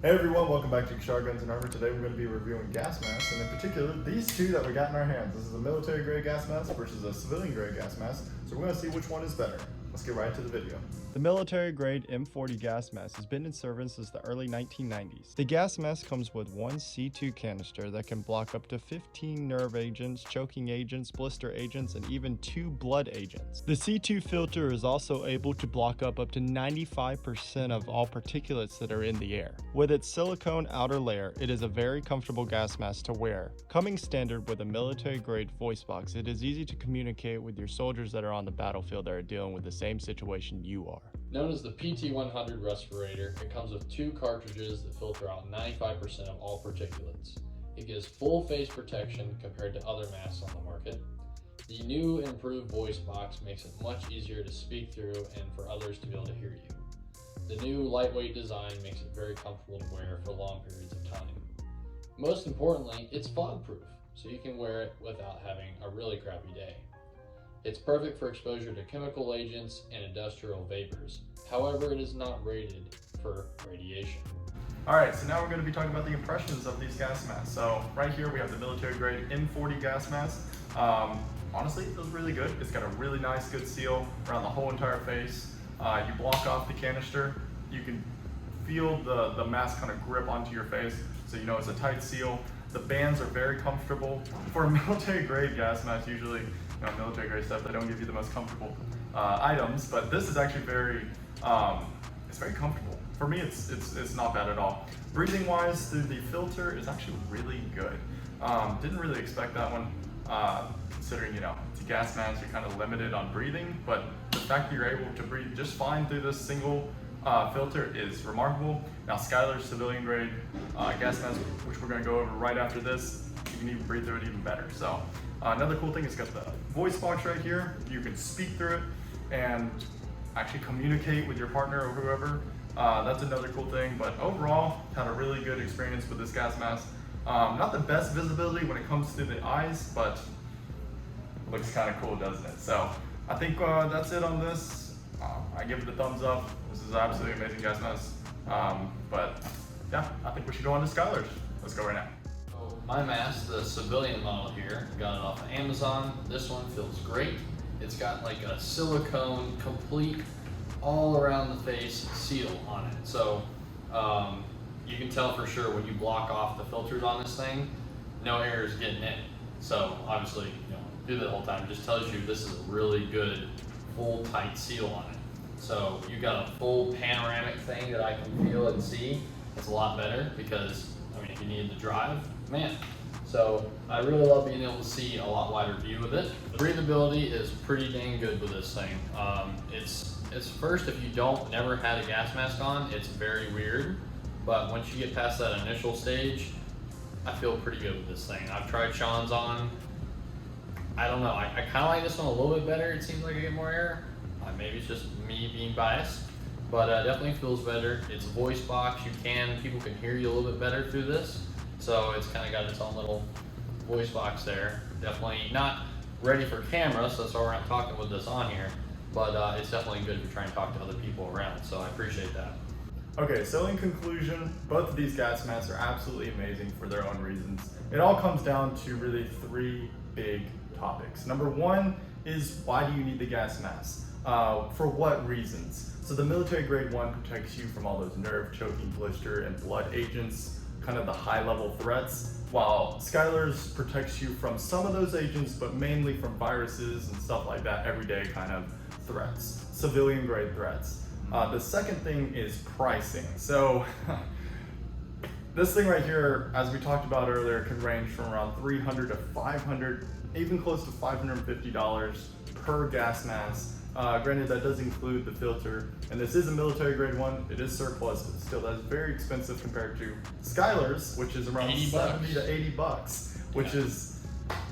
Hey everyone, welcome back to Cushard Guns and Armor. Today we're going to be reviewing gas masks, and in particular, these two that we got in our hands. This is a military grade gas mask versus a civilian grade gas mask, so we're going to see which one is better. Let's get right into the video. The military-grade M40 gas mask has been in service since the early 1990s. The gas mask comes with one C2 canister that can block up to 15 nerve agents, choking agents, blister agents, and even 2 blood agents. The C2 filter is also able to block up to 95% of all particulates that are in the air. With its silicone outer layer, it is a very comfortable gas mask to wear. Coming standard with a military-grade voice box, it is easy to communicate with your soldiers that are on the battlefield that are dealing with the same situation you are. Known as the PT100 respirator, it comes with 2 cartridges that filter out 95% of all particulates. It gives full face protection compared to other masks on the market. The new improved voice box makes it much easier to speak through and for others to be able to hear you. The new lightweight design makes it very comfortable to wear for long periods of time. Most importantly, it's fog proof, so you can wear it without having a really crappy day. It's perfect for exposure to chemical agents and industrial vapors. However, it is not rated for radiation. Alright, so now we're going to be talking about the impressions of these gas masks. So right here we have the military grade M40 gas mask. Honestly, it feels really good. It's got a really nice good seal around the whole entire face. You block off the canister, you can feel the mask kind of grip onto your face, so you know it's a tight seal. The bands are very comfortable. For a military grade gas mask, usually military grade stuff, they don't give you the most comfortable items, but this is actually it's very comfortable. For me, it's not bad at all. Breathing wise, through the filter is actually really good. Didn't really expect that one, considering it's a gas mask, you're kind of limited on breathing, but the fact that you're able to breathe just fine through this single filter is remarkable. Now Skyler's civilian grade gas mask, which we're going to go over right after this, you can even breathe through it even better. So another cool thing is it's got the voice box right here. You can speak through it and actually communicate with your partner or whoever. That's another cool thing, but overall, had a really good experience with this gas mask. Not the best visibility when it comes to the eyes, but looks kind of cool, doesn't it? So I think that's it on this. I give it a thumbs up. This is an absolutely amazing gas mask. But yeah, I think we should go on to Skyler's. Let's go right now. My mask, the civilian model here, got it off of Amazon. This one feels great. It's got like a silicone complete all around the face seal on it. So you can tell for sure when you block off the filters on this thing, no air is getting in. So obviously, do that the whole time. It just tells you this is a really good full tight seal on it. So you got a full panoramic thing that I can feel and see. It's a lot better because if you need to drive, man. So I really love being able to see a lot wider view with it. The breathability is pretty dang good with this thing. It's first, if you never had a gas mask on, it's very weird. But once you get past that initial stage, I feel pretty good with this thing. I've tried Sean's on. I don't know, I kind of like this one a little bit better. It seems like I get more air. Maybe it's just me being biased, but definitely feels better. It's a voice box. People can hear you a little bit better through this. So it's kind of got its own little voice box there. Definitely not ready for camera, so that's why we're not talking with this on here, but it's definitely good to try and talk to other people around, so I appreciate that. Okay, so in conclusion, both of these gas masks are absolutely amazing for their own reasons. It all comes down to really 3 big topics. Number 1 is, why do you need the gas mask? For what reasons? So the military grade one protects you from all those nerve, choking, blister, and blood agents, kind of the high level threats, while Skyler's protects you from some of those agents, but mainly from viruses and stuff like that, everyday kind of threats, civilian grade threats. The second thing is pricing. So this thing right here, as we talked about earlier, can range from around $300 to $500, even close to $550 per gas mask. Granted, that does include the filter, and this is a military grade one. It is surplus, but still that's very expensive compared to Skyler's, which is around $70 to $80, which is,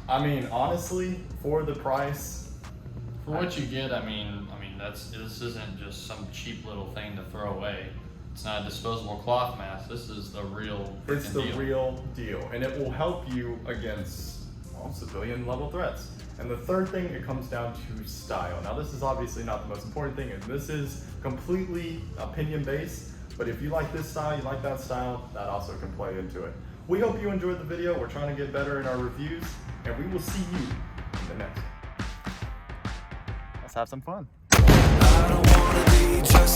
honestly, for the price, for what you get, this isn't just some cheap little thing to throw away. It's not a disposable cloth mask. This is the real deal. It's the real deal, and it will help you against civilian level threats. And the third thing, it comes down to style. Now this is obviously not the most important thing, and this is completely opinion based, But if you like this style, you like that style, that also can play into it. We hope you enjoyed the video. We're trying to get better in our reviews, and we will see you in the next one. Let's have some fun. I don't wanna be just